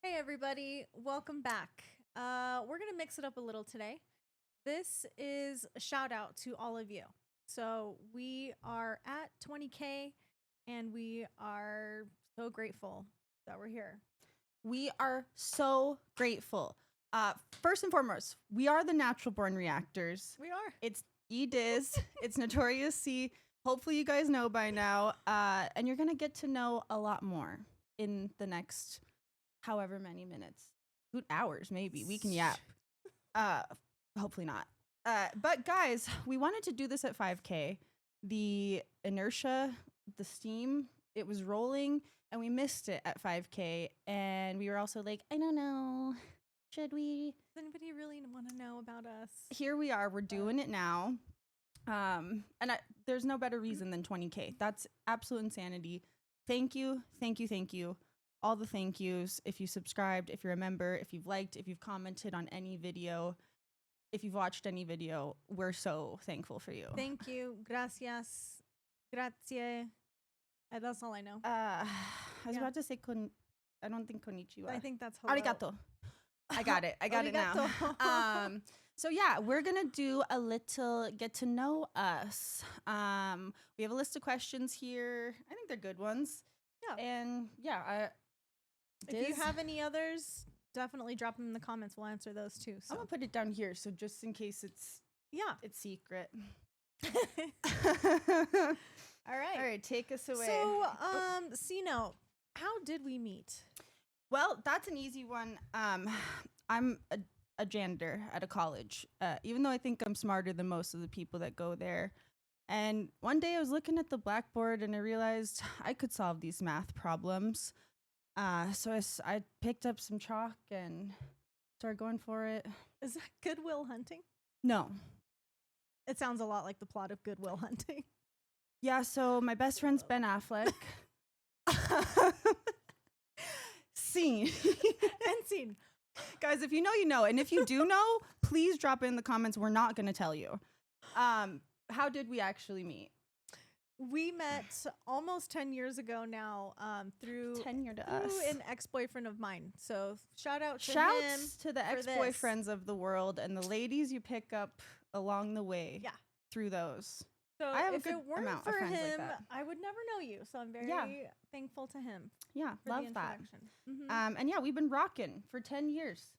Hey everybody, welcome back. We're gonna mix it up a little today. This is a shout out to all of you. So we are at 20K and we are so grateful that we're here. We are so grateful. First and foremost, we are the Natural Born Reactors. We are. It's E-Diz. It's Notorious C. Hopefully you guys know by now. And you're going to get to know a lot more in the next however many minutes. Hours, maybe. We can yap. Hopefully not. But guys, we wanted to do this at 5K. The inertia, the steam, it was rolling. And we missed it at 5K. And we were also like, I don't know. Should we? Does anybody really want to know about us? Here we are. We're doing it now. There's no better reason than 20K. That's absolute insanity. Thank you. Thank you. Thank you. All the thank yous. If you subscribed, if you're a member, if you've liked, if you've commented on any video, if you've watched any video, we're so thankful for you. Thank you. Gracias. Grazie. That's all I know. I was about to say I don't think konnichiwa. I think that's hello. Arigato. I got it. I got it now. So yeah, we're gonna do a little get to know us. We have a list of questions here. I think they're good ones. Yeah. And yeah, if you have any others, definitely drop them in the comments. We'll answer those too. So. I'm gonna put it down here, so just in case it's secret. All right. All right, take us away. So, C-Note, how did we meet? Well, that's an easy one. I'm a janitor at a college, even though I think I'm smarter than most of the people that go there. And one day I was looking at the blackboard and I realized I could solve these math problems. So I picked up some chalk and started going for it. Is that Good Will Hunting? No. It sounds a lot like the plot of Good Will Hunting. Yeah, so my best friend's Ben Affleck. Scene. And scene. Guys, if you know, you know. And if you do know, please drop it in the comments. We're not going to tell you. How did we actually meet? We met almost 10 years ago now through an ex-boyfriend of mine. So shouts to the ex-boyfriends of the world and the ladies you pick up along the way. Yeah. Through those. So I have if a good it weren't amount for of friends him, like that. I would never know you. So I'm very thankful to him. Yeah, for love the that. Mm-hmm. And yeah, we've been rocking for 10 years.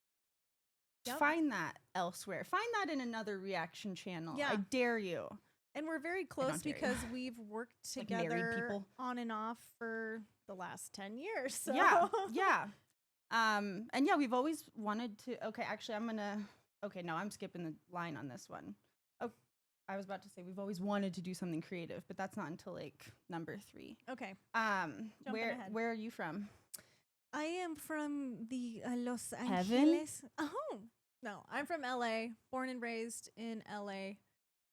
Yep. Find that elsewhere. Find that in another reaction channel. Yeah. I dare you. And we're very close because we've worked together on and off for the last 10 years. So. Yeah. And yeah, we've always wanted to. Okay, actually, I'm skipping the line on this one. Oh, I was about to say we've always wanted to do something creative, but that's not until like number 3. Okay. Where are you from? I am from the Los Heaven? Angeles. Oh, no, I'm from LA, born and raised in LA.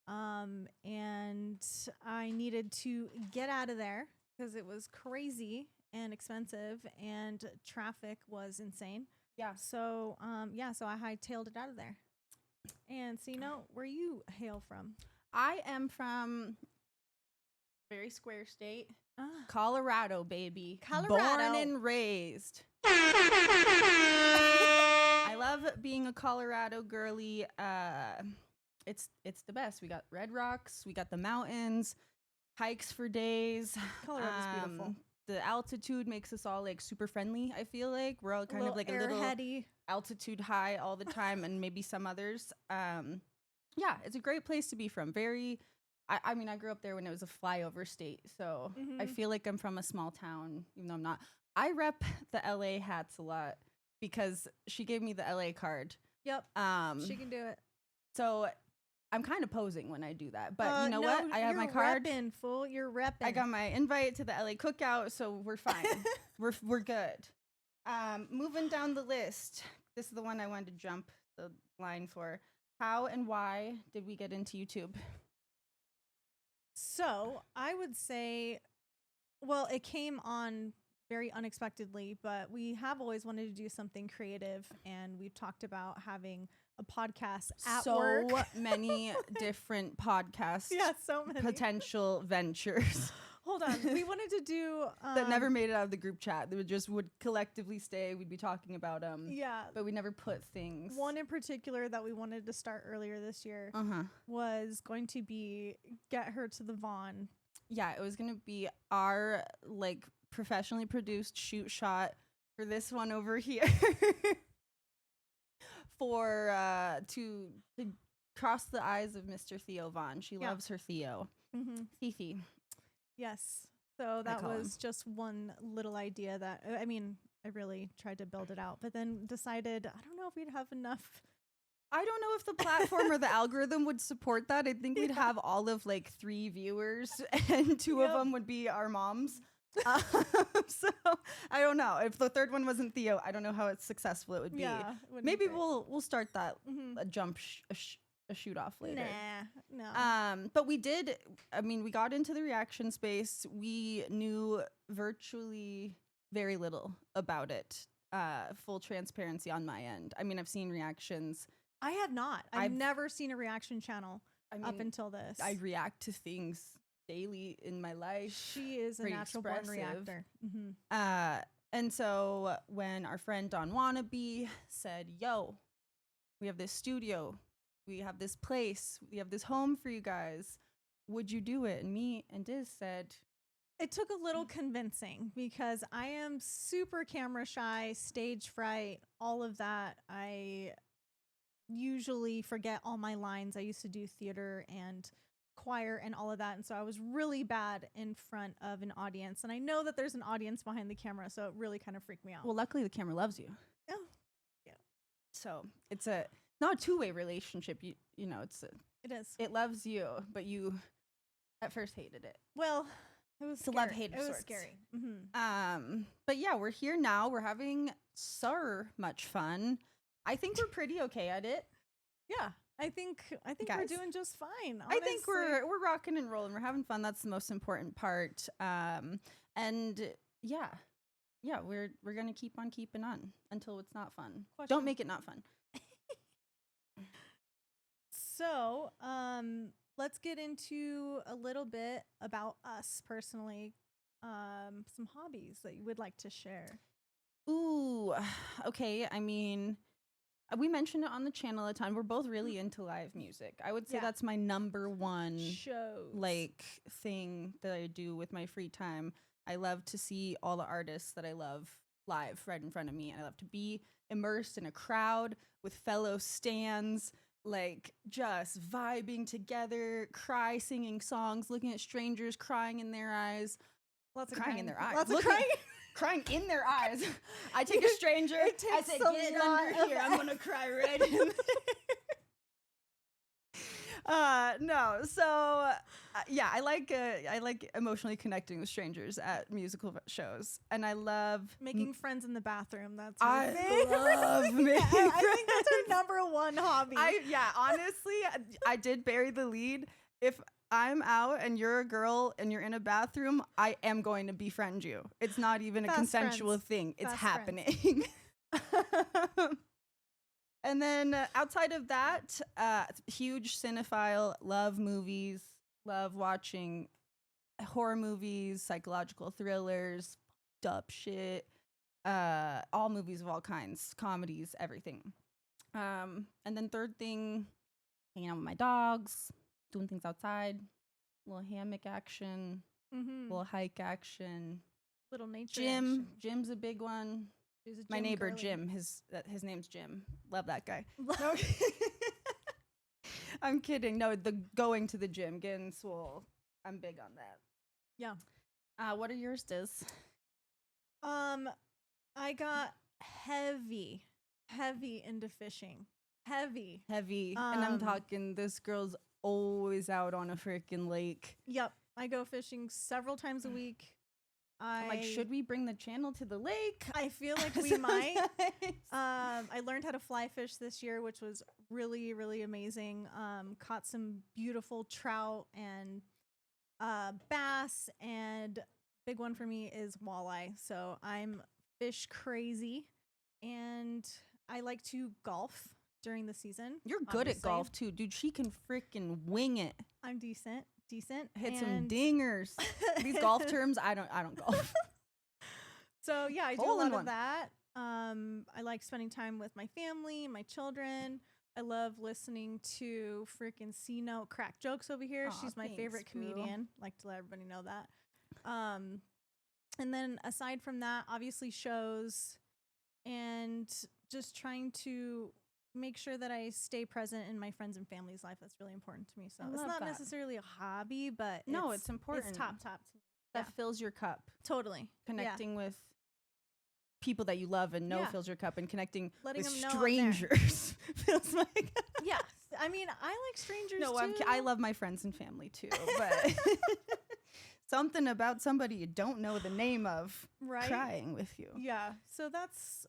And I needed to get out of there because it was crazy and expensive and traffic was insane. Yeah. So, so I hightailed it out of there. And C-Note, where you hail from? I am from very square state. Colorado, baby. Colorado. Born and raised. I love being a Colorado girly. It's the best. We got Red Rocks. We got the mountains. Hikes for days. Colorado's beautiful. The altitude makes us all like super friendly. I feel like we're all kind of like a little altitude high all the time, and maybe some others. Yeah, it's a great place to be from. I mean, I grew up there when it was a flyover state, so I feel like I'm from a small town, even though I'm not. I rep the LA hats a lot because she gave me the LA card. Yep. She can do it. So I'm kind of posing when I do that, but you know what? I have my card. You're repping, fool. You're repping. I got my invite to the LA cookout, so we're fine. we're good. Moving down the list. This is the one I wanted to jump the line for. How and why did we get into YouTube? So I would say, well, it came on very unexpectedly, but we have always wanted to do something creative, and we've talked about having a podcast at work. So many different podcasts. Yeah, so many potential ventures. Hold on. We wanted to do that never made it out of the group chat. They would collectively stay. We'd be talking about yeah. but we never put things. One in particular that we wanted to start earlier this year Uh-huh. was going to be get her to the Vaughn. Yeah, it was gonna be our like professionally produced shoot shot for this one over here. For to cross the eyes of Mr. Theo Vaughn. She Yeah. loves her Theo. Mm-hmm. Fifi. Yes. So that call was just one little idea that I mean, I really tried to build it out, but then decided I don't know if we'd have enough. I don't know if the platform or the algorithm would support that. I think we'd Yeah. have all of like 3 viewers and 2 of Yep. them would be our moms. So I don't know. If the third one wasn't Theo, I don't know how successful it would be. Yeah. it would be Maybe great. we'll start that Mhm. a shoot off later. No. But we did. I mean, we got into the reaction space. We knew virtually very little about it. Full transparency on my end. I mean, I've seen reactions. I have not. I've I've- never seen a reaction channel I up mean, until this. I react to things daily in my life. She is a pretty natural born expressive. reactor. Mm-hmm. And so when our friend Don Wannabe said, "Yo, we have this studio, we have this place, we have this home for you guys. Would you do it?" And me and Diz said, It took a little convincing because I am super camera shy, stage fright, all of that. I usually forget all my lines. I used to do theater and choir and all of that. And so I was really bad in front of an audience. And I know that there's an audience behind the camera. So it really kind of freaked me out. "Well, luckily the camera loves you." Oh, yeah. So it's not a two-way relationship. You know, It is. it loves you, but you at first hated it. Well, it was It's a love-hate scary. of It was sorts. scary. Mm-hmm. But yeah, we're here now. We're having so much fun. I think we're pretty okay at it. Yeah. I think we're Guys, doing just fine. I think honestly. we're rocking and rolling. We're having fun. That's the most important part. And yeah, we're gonna keep on keeping on until it's not fun. Question. Don't make it not fun. So, let's get into a little bit about us personally. Some hobbies that you would like to share. Ooh, okay. I mean, we mentioned it on the channel a ton. We're both really into live music. I would say Yeah. that's my number one Shows. like thing that I do with my free time. I love to see all the artists that I love live right in front of me. And I love to be immersed in a crowd with fellow stans, like just vibing together, singing songs, looking at strangers, crying in their eyes. lots of crying in their eyes. Lots of Looking- crying. Crying in their eyes. I take a stranger. It I takes say, a "Get lot under of here. I'm gonna cry right in there." No. So yeah, I like emotionally connecting with strangers at musical shows, and I love Making friends in the bathroom. That's my I favorite. love making I think that's friends. our number one hobby. Honestly, I did bury the lead. If I'm out and you're a girl and you're in a bathroom, I am going to befriend you. It's not even a Fast consensual friends. thing. It's Fast happening. And then outside of that, huge cinephile, love movies, love watching horror movies, psychological thrillers, up shit, all movies of all kinds, comedies, everything. And then third thing, hanging out with my dogs, doing things outside, little hammock action, Mhm. little hike action. Little nature. Gym, action. Jim's a big one. She's a My gym neighbor girly. Jim, his name's Jim. Love that guy. No. I'm kidding. No, the going to the gym, getting swole. I'm big on that. Yeah. What are yours, Diz? I got heavy into fishing. Heavy. Heavy. And I'm Um, talking, this girl's always out on a freaking lake. Yep. I go fishing several times a week. I'm like, should we bring the channel to the lake? I feel like we might. I learned how to fly fish this year, which was really, really amazing. Caught some beautiful trout and bass, and big one for me is walleye. So I'm fish crazy, and I like to golf during the season. You're good at obviously. golf too, dude. She can freaking wing it. I'm decent, decent. Hit some and- dingers. These golf terms, I don't golf. So yeah, I do a Hole in lot one. of that. I like spending time with my family, my children. I love listening to freaking C Note crack jokes over here. Aw, She's my thanks, favorite boo. comedian. Like to let everybody know that. And then aside from that, obviously shows and just trying to make sure that I stay present in my friends and family's life. That's really important to me. So I it's love not that. necessarily a hobby, but No, it's important. It's top to me. That fills your cup. Totally. Connecting with people that you love and know Yeah. fills your cup, and connecting Letting with them know I'm there. strangers feels like. Yeah. I mean, I like strangers No, too. I love my friends and family too, but something about somebody you don't know the name of right? crying with you. Yeah. So that's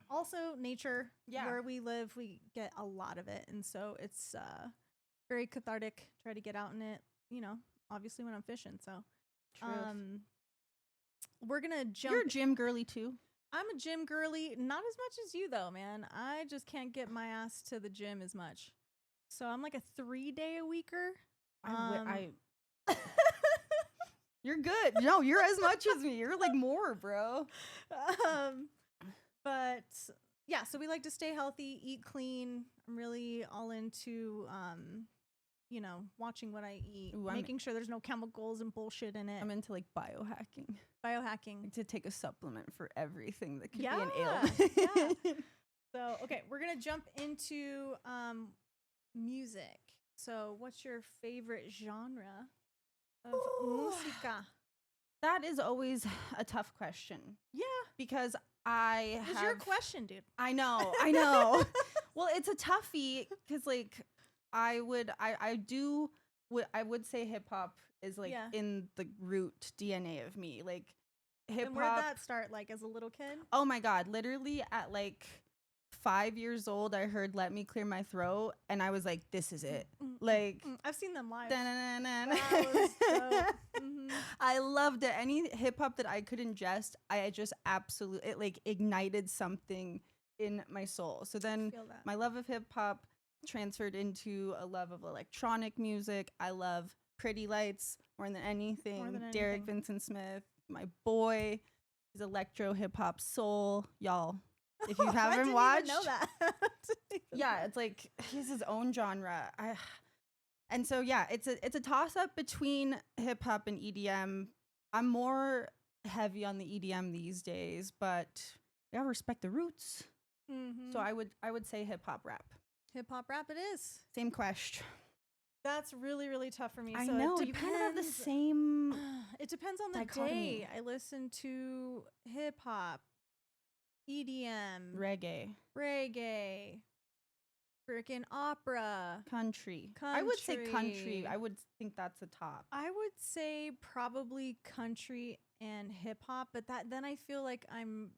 also nature. Yeah. Where we live, we get a lot of it. And so it's very cathartic. Try to get out in it, obviously when I'm fishing. So we're going to jump. You're a gym girly too. I'm a gym girly. Not as much as you, though, man. I just can't get my ass to the gym as much. So I'm like a 3-day-a-weeker. You're good. No, you're as much as me. You're like more, bro. But yeah, so we like to stay healthy, eat clean. I'm really all into, watching what I eat, Ooh, making sure there's no chemicals and bullshit in it. I'm into like biohacking. Biohacking. Like to take a supplement for everything that could Yeah, be an ailment. yeah. So, okay, we're going to jump into music. So, what's your favorite genre of música? That is always a tough question Yeah, because I it's have. your question, dude. I know. Well, it's a toughie because like I would say hip hop is like Yeah. in the root DNA of me. Like hip And where did hop. that start, like, as a little kid? Oh my god, literally at like 5 years old I heard Let Me Clear My Throat and I was like, this is it. Like I've seen them live. dun-dun-dun-dun. That was dope. Mhm. I loved it. Any hip hop that I could ingest, I just absolutely, it like ignited something in my soul. So then Feel that. my love of hip hop transferred into a love of electronic music. I love Pretty Lights more than anything. Derek anything. Vincent Smith, my boy, is electro hip hop soul. Y'all, if you I haven't didn't watched, even know that. yeah, it's like he's his own genre. And so yeah, it's a toss up between hip hop and EDM. I'm more heavy on the EDM these days, but you gotta respect the roots. Mhm. So I would say hip hop rap. Hip hop rap it is. Same question. That's really, really tough for me. I So know it you kind of have the depends- same. It depends on the dichotomy. day. I listen to hip hop, EDM, Reggae, reggae, freaking opera. country. I would say country. Country. I would think that's the top. I would say probably country and hip hop, but then I feel like I'm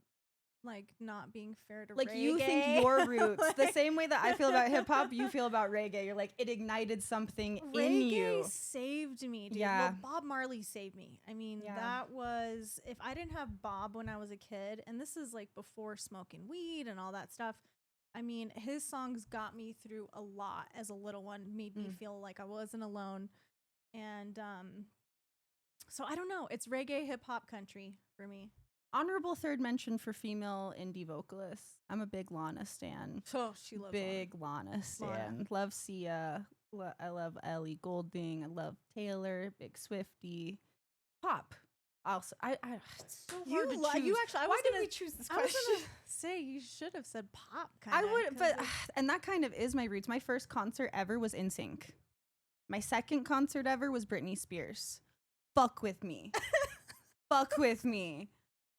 like not being fair to Like reggae. you think your roots, the Like- same way that I feel about hip hop, you feel about reggae. You're like it ignited something in Reggae you. saved me, dude. Yeah. Well, Bob Marley saved me. I mean, Yeah. that was, if I didn't have Bob when I was a kid, and this is like before smoking weed and all that stuff. I mean, his songs got me through a lot as a little one, made me feel like I wasn't alone. And so I don't know. It's reggae, hip hop, country for me. Honorable third mention for female indie vocalists. I'm a big Lana stan. Oh, she loves Big Lana stan. Love Sia. I love Ellie Goulding. I love Taylor. Big Swiftie. Pop. Also, it's so hard to choose. You actually. Why did we choose this I was question? gonna say you should have said pop. I Kinda, would, 'cause but it's- and that kind of is my roots. My first concert ever was NSYNC. My second concert ever was Britney Spears. Fuck with me. Fuck with me.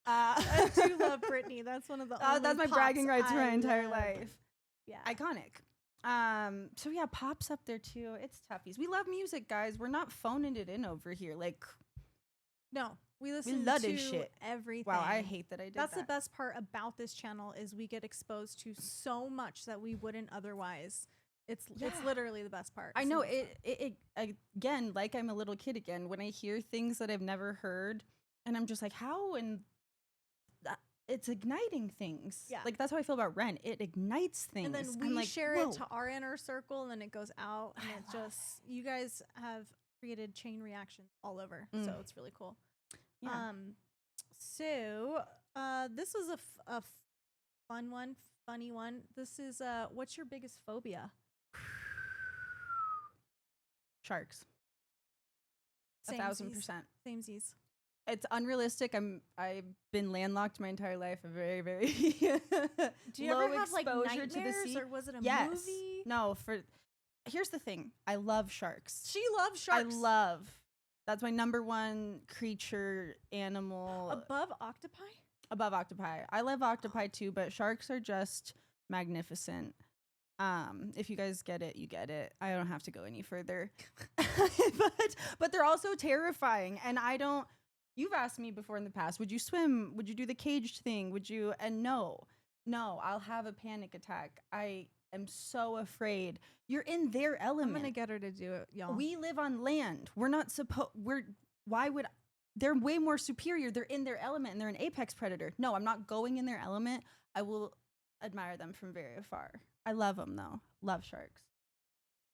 I do love Britney. That's one of the. Only That's my pops bragging rights for I my entire love. life. Yeah. Iconic. So yeah, pop's up there too. It's toughies. We love music, guys. We're not phoning it in over here. Like, No, we listen love to this shit. everything. wow, I hate that I did That's the that. best part about this channel is we get exposed to so much that we wouldn't otherwise. It's Yeah. literally the best part. I It's the know most it again, like I'm a little kid again, when I hear things that I've never heard and I'm just like, how? And it's igniting things. Yeah. Like that's how I feel about Ren. It ignites things. And then I'm we like, share whoa. it to our inner circle, and then it goes out, and I it love just you guys have created chain reactions all over. Mm. So it's really cool. Yeah. So this was a funny one. This is what's your biggest phobia? Sharks. Samesies. 1,000%. Samesies. It's unrealistic. I've been landlocked my entire life. A very, very Do you low ever have like exposure nightmares, to the sea. or was it a Yes. movie? No, here's the thing. I love sharks. She loves sharks. That's my number one creature animal Above octopi. above octopi. I love octopi too, but sharks are just magnificent. If you guys get it, you get it. I don't have to go any further. but they're also terrifying, and I don't. You've asked me before in the past, would you swim? Would you do the caged thing? Would you? And no, I'll have a panic attack. I am so afraid. You're in their element. I'm gonna get her to do it, y'all. We live on land. We're not why would, they're way more superior. They're in their element and they're an apex predator. No, I'm not going in their element. I will admire them from very afar. I love them though. Love sharks.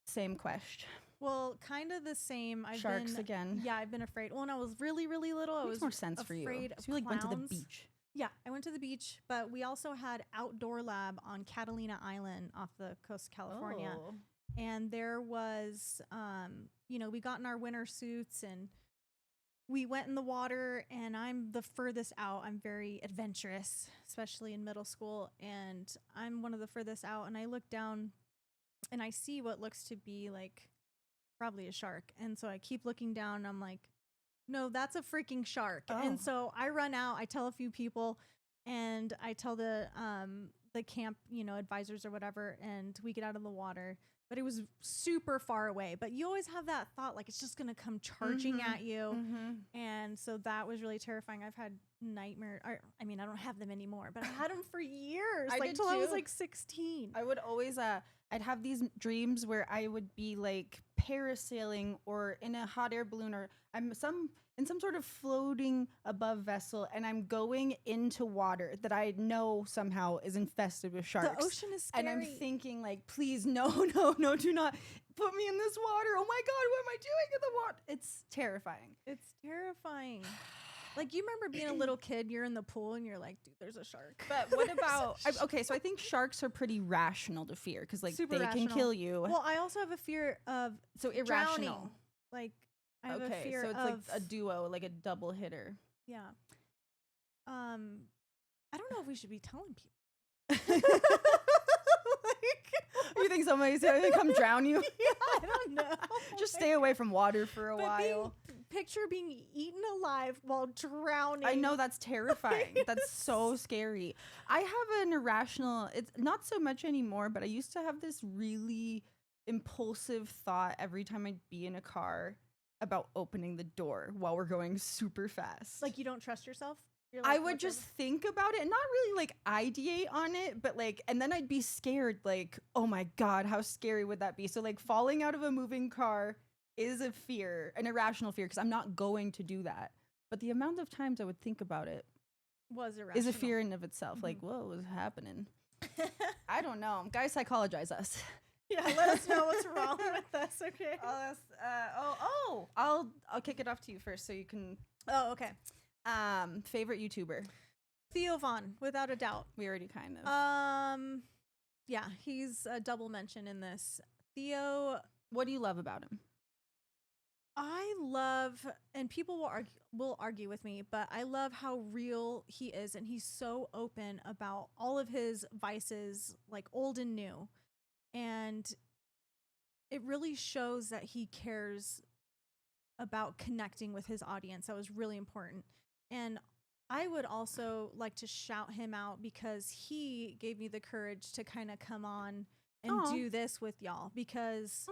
Same question. Well, kind of the same. Sharks again. Yeah, I've been afraid. When I was really, really little, I Makes was more sense for you. afraid So of you like went to the clowns. beach. Yeah, I went to the beach, but we also had outdoor lab on Catalina Island off the coast of California. Oh. And there was, we got in our winter suits and we went in the water, and I'm the furthest out. I'm very adventurous, especially in middle school. And I'm one of the furthest out, and I look down and I see what looks to be like probably a shark. And so I keep looking down and I'm like, no, that's a freaking shark. Oh. And so I run out, I tell a few people, and I tell the camp, advisors or whatever, and we get out of the water. But it was super far away. But you always have that thought, like it's just gonna come charging at you. Mm-hmm. And so that was really terrifying. I've had nightmares. I mean, I don't have them anymore, but I had them for years, I like did till I was too. like 16. I would always I'd have these dreams where I would be like parasailing or in a hot air balloon, or I'm in some sort of floating above vessel, and I'm going into water that I know somehow is infested with sharks. The ocean is scary. And I'm thinking like, please, no, do not put me in this water. Oh my God, what am I doing in the water? It's terrifying. It's terrifying. Like, you remember being a little kid, you're in the pool and you're like, dude, there's a shark. But what about, okay, so I think sharks are pretty rational to fear because like Super they rational. can kill you. Well, I also have a fear of So irrational. drowning. Like, I have Okay, a fear so it's of like a duo, like a double hitter. yeah. I don't know if we should be telling people. You think somebody's gonna come drown you? Yeah, I don't know. Just stay away from water for a But while. picture being eaten alive while drowning. I know that's terrifying. That's so scary. I have an irrational, it's not so much anymore, but I used to have this really impulsive thought every time I'd be in a car about opening the door while we're going super fast. Like, you don't trust yourself? You're I like, would "What's just up?" think about it and not really like ideate on it, but like, and then I'd be scared, like, oh my God, how scary would that be? So like falling out of a moving car is a fear, an irrational fear, because I'm not going to do that. But the amount of times I would think about it was irrational. is a fear in of itself. Like, whoa, what's happening? I don't know. Guys, psychologize us. Yeah, let us know what's wrong with us, okay? I'll kick it off to you first so you can. Oh, okay. Favorite YouTuber? Theo Vaughn, without a doubt. We already kind of. Yeah, he's a double mention in this. Theo, What do you love about him? I love, and people will argue with me, but I love how real he is, and he's so open about all of his vices, like old and new. And it really shows that he cares about connecting with his audience. That was really important. And I would also like to shout him out because he gave me the courage to kind of come on and Aw. do this with y'all, because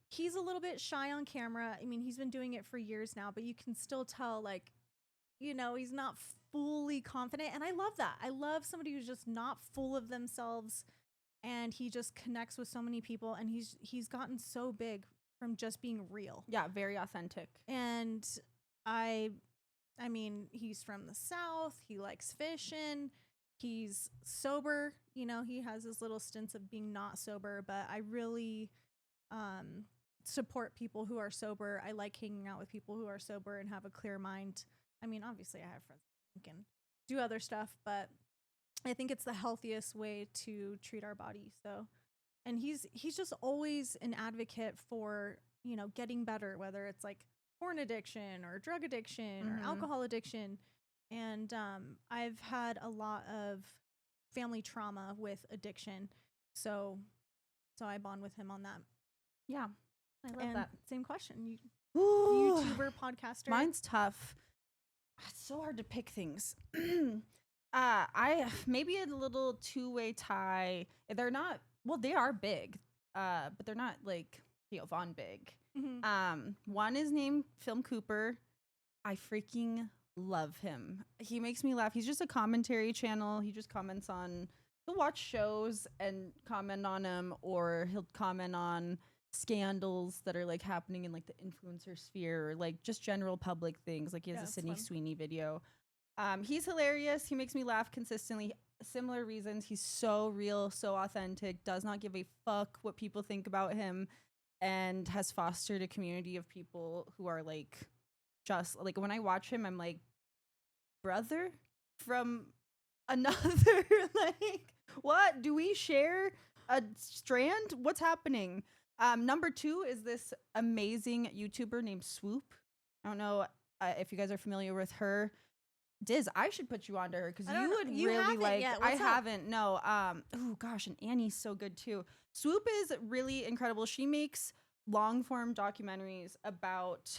he's a little bit shy on camera. I mean, he's been doing it for years now, but you can still tell, like, he's not fully confident. And I love that. I love somebody who's just not full of themselves, and he just connects with so many people, and he's gotten so big from just being real. Yeah, very authentic. And I mean, he's from the South. He likes fishing. He's sober. He has his little stints of being not sober, but I really support people who are sober. I like hanging out with people who are sober and have a clear mind. I mean, obviously, I have friends who drink and do other stuff, but I think it's the healthiest way to treat our body. So, and he's just always an advocate for, you know, getting better, whether it's like porn addiction or drug addiction or alcohol addiction. And I've had a lot of family trauma with addiction, so I bond with him on that. Yeah, I love And that. same question, you Ooh, YouTuber, podcaster. mine's tough. It's so hard to pick things. I maybe a little two-way tie. They're not, well, they are big, but they're not like Theo Von big. One is named Film Cooper. I freaking love him. He makes me laugh. He's just a commentary channel. He just comments on, he'll watch shows and comment on them, or he'll comment on scandals that are like happening in like the influencer sphere, or like just general public things. Like he has Yeah, a it's Sydney fun. Sweeney video. He's hilarious. He makes me laugh consistently. Similar reasons. He's so real, so authentic, does not give a fuck what people think about him, and has fostered a community of people who are like, just like, when I watch him, I'm like, brother from another, like, what? Do we share a strand? What's happening? Number two is this amazing YouTuber named Swoop. I don't know if you guys are familiar with her. Diz, I should put you onto her because I don't you know. would You really haven't like. yet. I What's up? haven't. No. Oh gosh, and Annie's so good too. Swoop is really incredible. She makes long form documentaries about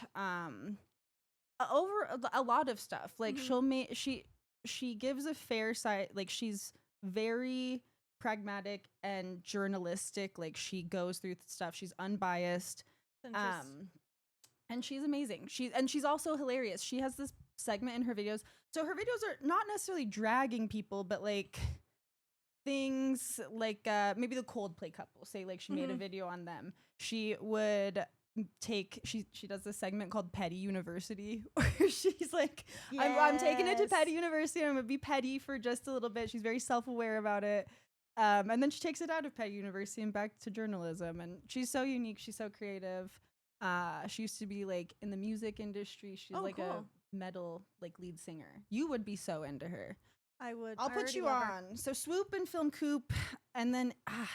over a lot of stuff. Like Mhm. she'll make she gives a fair side. Like she's very pragmatic and journalistic. Like she goes through stuff. She's unbiased. And she's amazing. She's also hilarious. She has this segment in her videos. So her videos are not necessarily dragging people, but like things like maybe the Coldplay couple. Say like she made a video on them. She would she does this segment called Petty University, where she's like, I'm taking it to Petty University and I'm gonna be petty for just a little bit. She's very self-aware about it. And then she takes it out of Petty University and back to journalism. And she's so unique. She's so creative. She used to be like in the music industry. She's like cool. a metal like lead singer. You would be so into her. I would. I'll I put already you love her. on. So Swoop and Film Coop, and then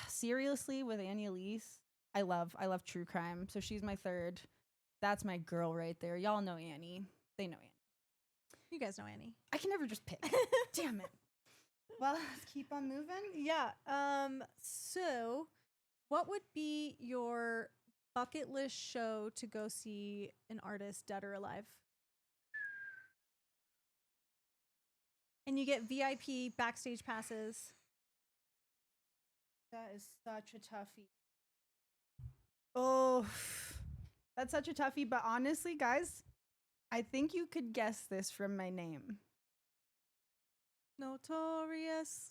seriously with Annie Elise. I love true crime. So she's my third. That's my girl right there. Y'all know Annie. They know Annie. You guys know Annie. I can never just pick. Damn it. Well, let's keep on moving. Yeah. So, what would be your bucket list show to go see an artist, dead or alive? And you get VIP backstage passes. That is such a toughie. Oh, that's such a toughie. But honestly, guys, I think you could guess this from my name. Notorious.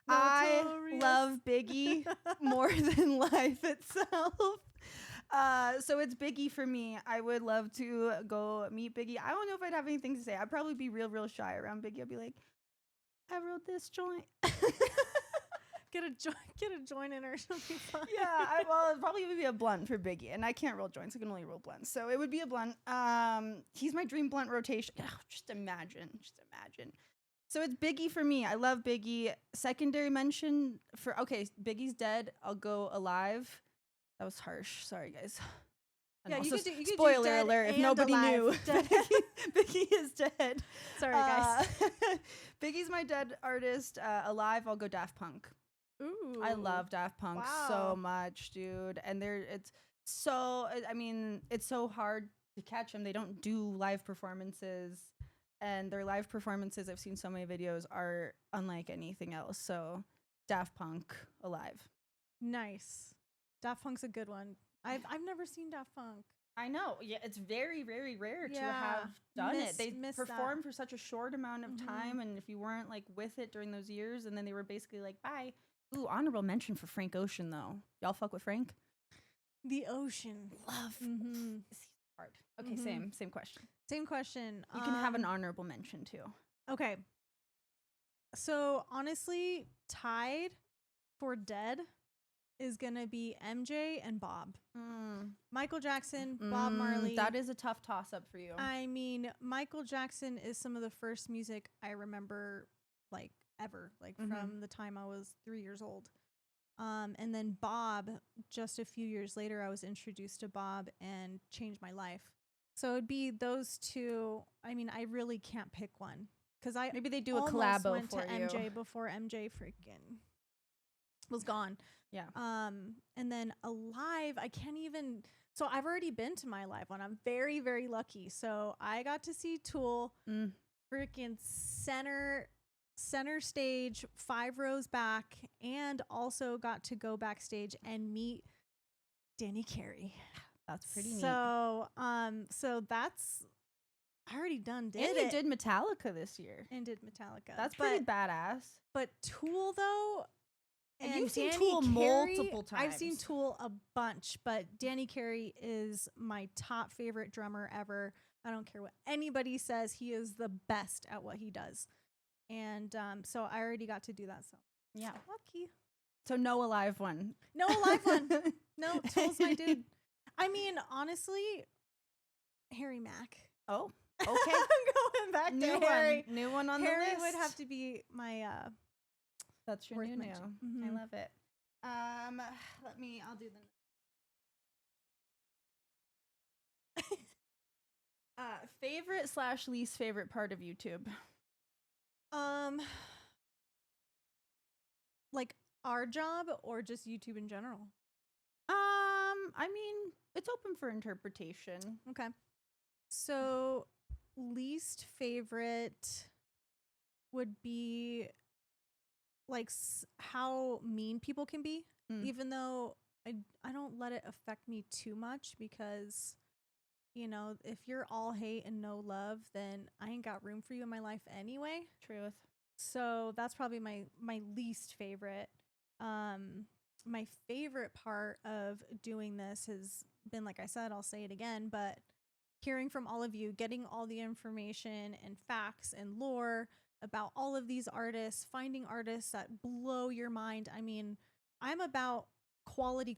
I Notorious. love Biggie more than life itself. So it's Biggie for me. I would love to go meet Biggie. I don't know if I'd have anything to say. I'd probably be real shy around Biggie. I'd be like, I wrote this joint. Get a joint in her. She'll be fine. Yeah, well, it'd probably be a blunt for Biggie, and I can't roll joints. I can only roll blunts, so it would be a blunt. He's my dream blunt rotation. Just imagine. So it's Biggie for me. I love Biggie. Secondary mention for Biggie's dead. I'll go alive. That was harsh. Sorry, guys. And Yeah, you also, could do spoiler dead alert if and nobody alive. knew. Dead. Biggie is dead. Sorry, guys. Biggie's my dead artist. Alive, I'll go Daft Punk. Ooh. I love Daft Punk Wow. so much, dude. And it's so hard to catch them. They don't do live performances, and their live performances, I've seen so many videos, are unlike anything else. So Daft Punk, alive. Nice. Daft Punk's a good one. I've never seen Daft Punk. I know. Yeah, it's very, very rare to Yeah, have done it. They missed that. performed for such a short amount of time, and if you weren't like with it during those years, and then they were basically like, bye. Ooh, honorable mention for Frank Ocean though. Y'all fuck with Frank? The Ocean. Love. Mm-hmm. He's hard. Okay, same question. Same question. You can have an honorable mention too. Okay. So honestly, tied for dead is gonna be MJ and Bob. Mm. Michael Jackson, Bob Marley. That is a tough toss up for you. I mean, Michael Jackson is some of the first music I remember, like, ever, like from the time I was 3 years old. And then Bob, just a few years later, I was introduced to Bob and changed my life. So it'd be those two. I mean, I really can't pick one because I Maybe they do a almost collabo went for to you. MJ before MJ freaking was gone. Yeah. And then Alive, I can't even. So I've already been to my live one. I'm very, very lucky. So I got to see Tool, freaking center stage, 5 rows back, and also got to go backstage and meet Danny Carey. That's pretty neat. So that's I already did and you did Metallica this year. and did Metallica. That's pretty badass. But Tool though. And And you've seen Danny Tool Carey, multiple I've seen times. Tool a bunch, but Danny Carey is my top favorite drummer ever. I don't care what anybody says. He is the best at what he does. And so I already got to do that. So Yeah. lucky. So no Alive one. No Alive one. No, Tool's my dude. I mean, honestly, Harry Mack. Oh, okay. I'm going back New to Harry. one. New one on Harry the list. would have to be my That's your worth new. mention. I Mhm. love it. I'll do the favorite / least favorite part of YouTube. like our job or just YouTube in general. I mean, it's open for interpretation. Okay. So least favorite would be like how mean people can be, even though I don't let it affect me too much because, you know, if you're all hate and no love, then I ain't got room for you in my life anyway. Truth. So that's probably my least favorite. My favorite part of doing this has been, like I said, I'll say it again, but hearing from all of you, getting all the information and facts and lore about all of these artists, finding artists that blow your mind. I mean, I'm about quality,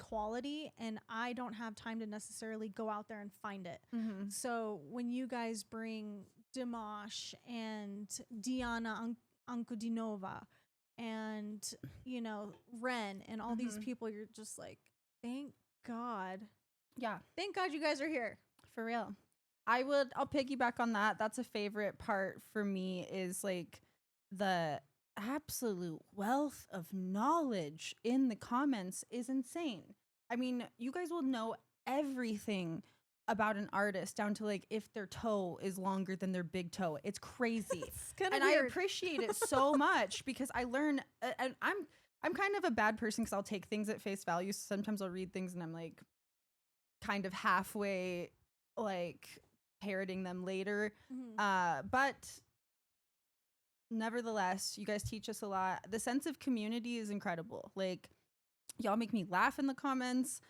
and I don't have time to necessarily go out there and find it. So when you guys bring Dimash and Diana Ankudinova and, you know, Ren and all these people, you're just like, thank God. Yeah. Thank God you guys are here. For real. I'll piggyback on that. That's a favorite part for me is like the absolute wealth of knowledge in the comments is insane. I mean, you guys will know everything about an artist down to like if their toe is longer than their big toe. It's crazy. It's kinda and weird. I appreciate it so much because I learn and I'm kind of a bad person because I'll take things at face value. So sometimes I'll read things and I'm like kind of halfway like parroting them later. But nevertheless, you guys teach us a lot. The sense of community is incredible. Like y'all make me laugh in the comments.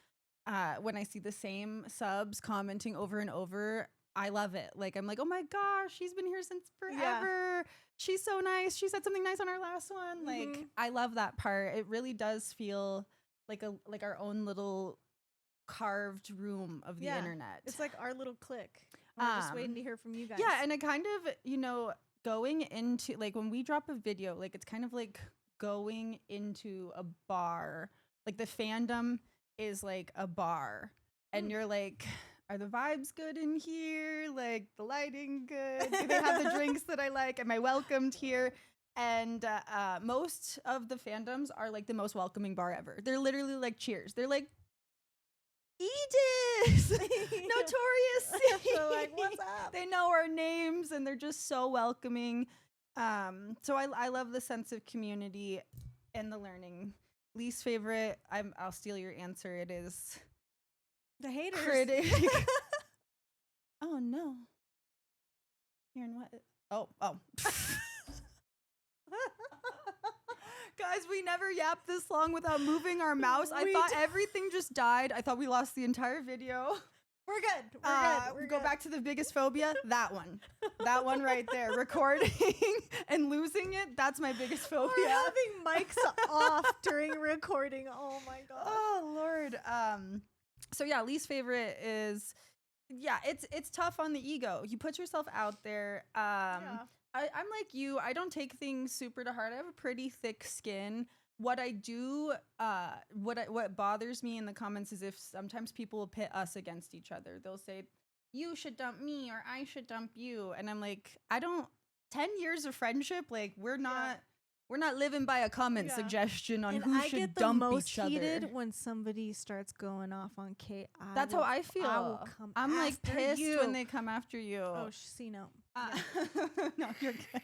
When I see the same subs commenting over and over, I love it. Like I'm like, oh my gosh, she's been here since forever. Yeah. She's so nice. She said something nice on our last one. Like I love that part. It really does feel like our own little carved room of the internet. It's like our little clique. We're just waiting to hear from you guys. Yeah, and it kind of, you know, going into like when we drop a video, like it's kind of like going into a bar. Like the fandom is like a bar, and you're like, are the vibes good in here? Like the lighting good? Do they have the drinks that I like? Am I welcomed here? And most of the fandoms are like the most welcoming bar ever. They're literally like cheers. They're like, Aegis, Notorious. So like, what's up? They know our names and they're just so welcoming. So I love the sense of community and the learning. Least favorite, I'll steal your answer. It is the haters. Critic. Oh no. Hearing what? Oh. Guys, we never yapped this long without moving our mouse. I thought everything just died. I thought we lost the entire video. We're good. We're good. We're Go good. back to the biggest phobia. That one right there. Recording and losing it. That's my biggest phobia. We're having mics off during recording. Oh my god. Oh Lord. So yeah, least favorite is, yeah, it's tough on the ego. You put yourself out there. Yeah. I'm like you. I don't take things super to heart. I have a pretty thick skin. What I do, what bothers me in the comments is if sometimes people will pit us against each other. They'll say, "You should dump me," or "I should dump you," and I'm like, I don't. 10 years of friendship, like we're not living by a comment Yeah. suggestion on And who I should get the dump most each other. heated when somebody starts going off on Kate. That's how I feel. I will come I'm like after pissed you. when they come after you. Oh, see, no. No, you're good.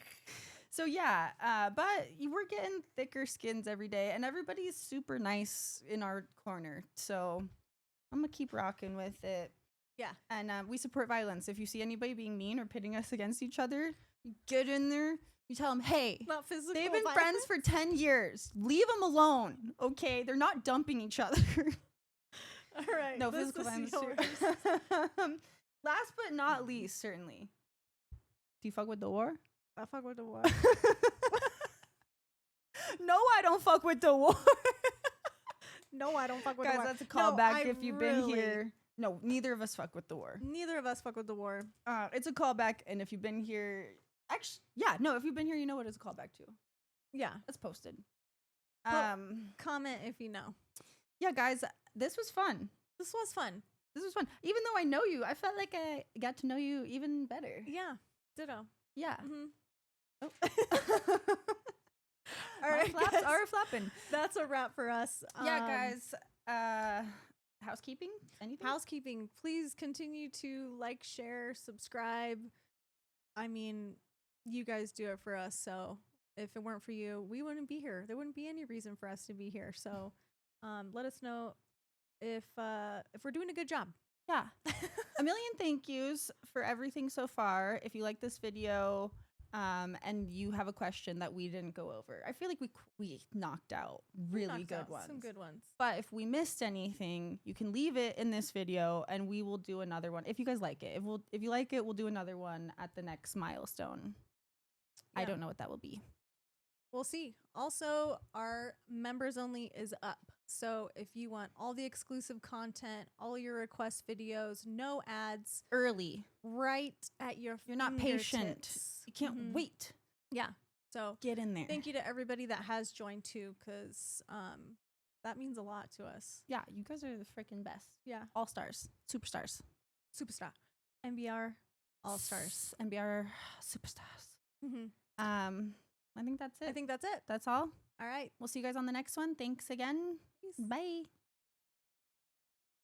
So yeah, but we're getting thicker skins every day, and everybody's super nice in our corner. So I'm gonna keep rocking with it. Yeah. And we support violence. If you see anybody being mean or pitting us against each other, you get in there. You tell them, hey, Not physical. they've been violence. friends for 10 years. Leave them alone, okay? They're not dumping each other. All right. No, this physical is violence yours. too. Last but not least, certainly. Do you fuck with the war? I fuck with the war. No, I don't fuck with the war. No, I don't fuck with Guys, the war. that's a No, callback I if you've been really- here. No, neither of us fuck with the war. Neither of us fuck with the war. It's a callback, and if you've been here, actually, yeah, no, if you've been here, you know what it's a callback to. Yeah. It's posted. Well, comment if you know. Yeah, guys, this was fun. This was fun. This was fun. Even though I know you, I felt like I got to know you even better. Yeah. Ditto. Yeah. Mm-hmm. Oh. All My right, flaps guys. are flapping. That's a wrap for us. Yeah, guys. Housekeeping? Anything? Housekeeping. Please continue to like, share, subscribe. I mean, you guys do it for us. So if it weren't for you, we wouldn't be here. There wouldn't be any reason for us to be here. So let us know if we're doing a good job. Yeah. A million thank yous for everything so far. If you like this video, and you have a question that we didn't go over, I feel like we knocked out really Knocked good out ones. Some good ones. But if we missed anything, you can leave it in this video, and we will do another one if you guys like it. If you like it, we'll do another one at the next milestone. I Yeah. don't know what that will be. We'll see. Also, our members only is up. So if you want all the exclusive content, all your request videos, no ads, Early. right at your You're not patient. fingertips. You can't Mhm. wait. Yeah. So Get in there. thank you to everybody that has joined too, because that means a lot to us. Yeah, you guys are the freaking best. Yeah. All stars. Superstars. Superstar. MBR All Stars. NBR superstars. Mm-hmm. I think that's it. I think that's it. That's all. All right. We'll see you guys on the next one. Thanks again. Peace. Bye.